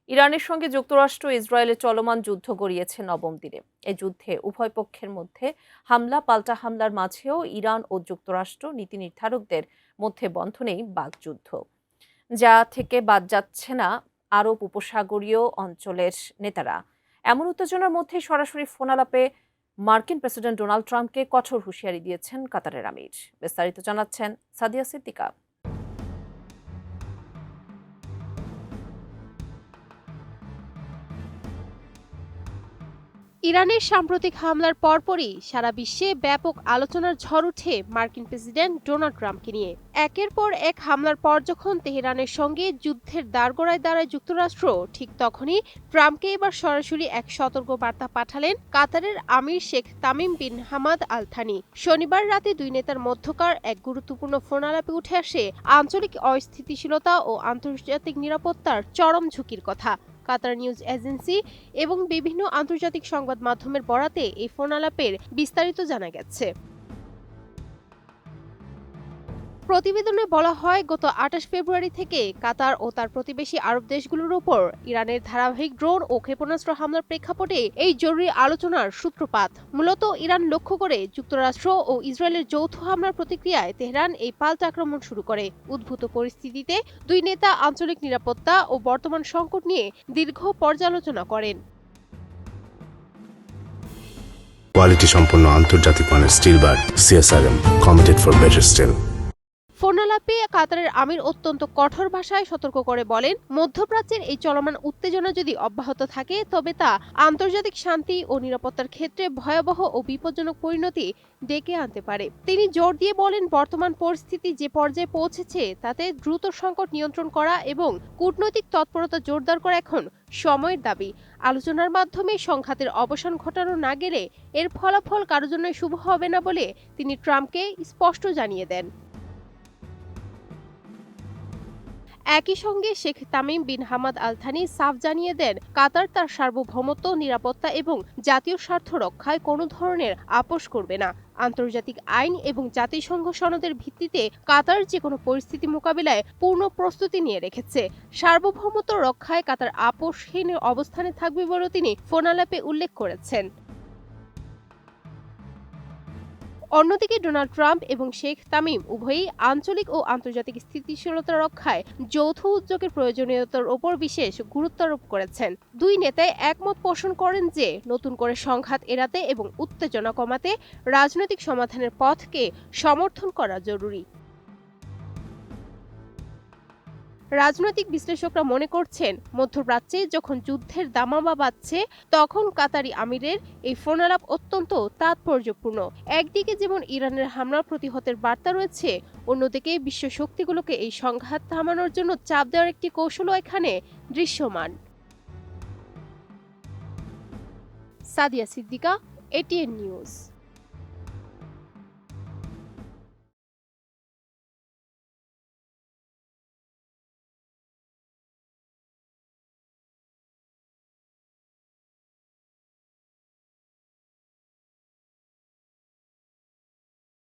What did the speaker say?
ইরানের সঙ্গে যুক্তরাষ্ট্র ইসরায়েলের চলমান যুদ্ধ গড়িয়েছে নবম দিনে। এই যুদ্ধে উভয় পক্ষের মধ্যে হামলা পাল্টা হামলার মাঝেও ইরান ও যুক্তরাষ্ট্র নীতি নির্ধারকদের মধ্যে বন্ধনেই বাকযুদ্ধ, যা থেকে বাদ যাচ্ছে না আরব উপসাগরীয় অঞ্চলের নেতারা। এমন উত্তেজনার মধ্যে সরাসরি ফোন আলাপে মার্কিন প্রেসিডেন্ট ডোনাল্ড ট্রাম্পকে কঠোর হুঁশিয়ারি দিয়েছেন কাতারের আমির। বিস্তারিত জানাচ্ছেন সাদিয়া সিদ্দিকা। ইরানের সাম্প্রতিক হামলার পরপরই সারা বিশ্বে ব্যাপক আলোচনার ঝড় ওঠে মার্কিন প্রেসিডেন্ট ডোনাল্ড ট্রাম্পকে নিয়ে। একের পর এক হামলার পর যখন তেহরানের সঙ্গে যুদ্ধের দাঁড়গোড়ায় দাঁড়ায় যুক্তরাষ্ট্র, ঠিক তখনই ট্রাম্পকে এবার সরাসরি এক সতর্ক বার্তা পাঠালেন কাতারের আমির Sheikh Tamim bin Hamad Al Thani. শনিবার রাতে দুই নেতার মধ্যকার এক গুরুত্বপূর্ণ ফোন আলাপে উঠে আসে আঞ্চলিক অস্থিতিশীলতা ও আন্তর্জাতিক নিরাপত্তার চরম ঝুঁকির কথা। কাতার নিউজ এজেন্সি এবং বিভিন্ন আন্তর্জাতিক সংবাদ মাধ্যমের বরাতে এই ফোন আলাপের বিস্তারিত জানা গেছে। প্রতিবেদনে বলা হয়, গত ২৮ ফেব্রুয়ারি থেকে কাতার ও তার প্রতিবেশী আরব দেশগুলোর উপর ইরানের ধারাবাহিক ড্রোন ও ক্ষেপণাস্ত্র হামলার প্রেক্ষাপটে এই জরুরি আলোচনার সূত্রপাত। মূলত ইরান লক্ষ্য করে যুক্তরাষ্ট্র ও ইসরায়েলের যৌথ হামলার প্রতিক্রিয়ায় তেহরান এই পাল্টা আক্রমণ শুরু করে। উদ্ভূত পরিস্থিতিতে দুই নেতা আঞ্চলিক নিরাপত্তা ও বর্তমান সংকট নিয়ে দীর্ঘ পর্যালোচনা করেন। কোয়ালিটি সম্পন্ন আন্তর্জাতিক মানের steel bar CSRM, committed for better steel. Phone আলাপে কাতারের আমির অত্যন্ত কঠোর ভাষায় সতর্ক করে বলেন, মধ্যপ্রাচ্যের এই চলমান উত্তেজনা যদি অব্যাহত থাকে তবে তা আন্তর্জাতিক শান্তি ও নিরাপত্তার ক্ষেত্রে ভয়াবহ ও বিপজ্জনক পরিণতি ডেকে আনতে পারে। তিনি জোর দিয়ে বলেন, বর্তমান পরিস্থিতি যে পর্যায়ে পৌঁছেছে তাতে দ্রুত সংকট নিয়ন্ত্রণ করা এবং কূটনৈতিক তৎপরতা জোরদার করা এখন সময়ের দাবি। আলোচনার মাধ্যমে সংঘাতের অবসান ঘটানো না গেলে এর ফলাফল কারোর জন্য শুভ হবে না বলে তিনি ট্রাম্পকে স্পষ্ট জানিয়ে দেন। একই সঙ্গে Sheikh Tamim bin Hamad Al Thani সাফ জানিয়ে দেন, কাতার তার সার্বভৌমত্ব, নিরাপত্তা এবং জাতীয় স্বার্থ রক্ষায় কোনো ধরনের আপোস করবে না। আন্তর্জাতিক আইন এবং জাতিসংঘ সনদের ভিত্তিতে কাতার যে কোনো পরিস্থিতি মোকাবিলায় পূর্ণ প্রস্তুতি নিয়ে রেখেছে। সার্বভৌমত্ব রক্ষায় কাতার আপোসহীন অবস্থানে থাকবে বলেও তিনি ফোন আলাপে উল্লেখ করেছেন। অন্যদিকে ডোনাল্ড ট্রাম্প এবং শেখ তামিম উভয়ই আঞ্চলিক ও আন্তর্জাতিক স্থিতিশীলতা রক্ষায় যৌথ উদ্যোগের প্রয়োজনীয়তার ওপর বিশেষ গুরুত্ব আরোপ করেছেন। দুই নেতাই একমত পোষণ করেন যে নতুন করে সংঘাত এড়াতে এবং উত্তেজনা কমাতে রাজনৈতিক সমাধানের পথকে সমর্থন করা জরুরি। রাজনৈতিক বিশ্লেষকরা মনে করছেন, মধ্যপ্রাচ্যে যখন যুদ্ধের দামামা বাজছে তখন কাতারি আমিরের এই ফোন আলাপ অত্যন্ত তাৎপর্যপূর্ণ। একদিকে যেমন ইরানের হামলা প্রতিহতের বার্তা রয়েছে, অন্যদিকে বিশ্ব শক্তিগুলোকে এই সংঘাত থামানোর জন্য চাপ দেওয়ার একটি কৌশলও এখানে দৃশ্যমান। Sadia Siddiqa, ATN news.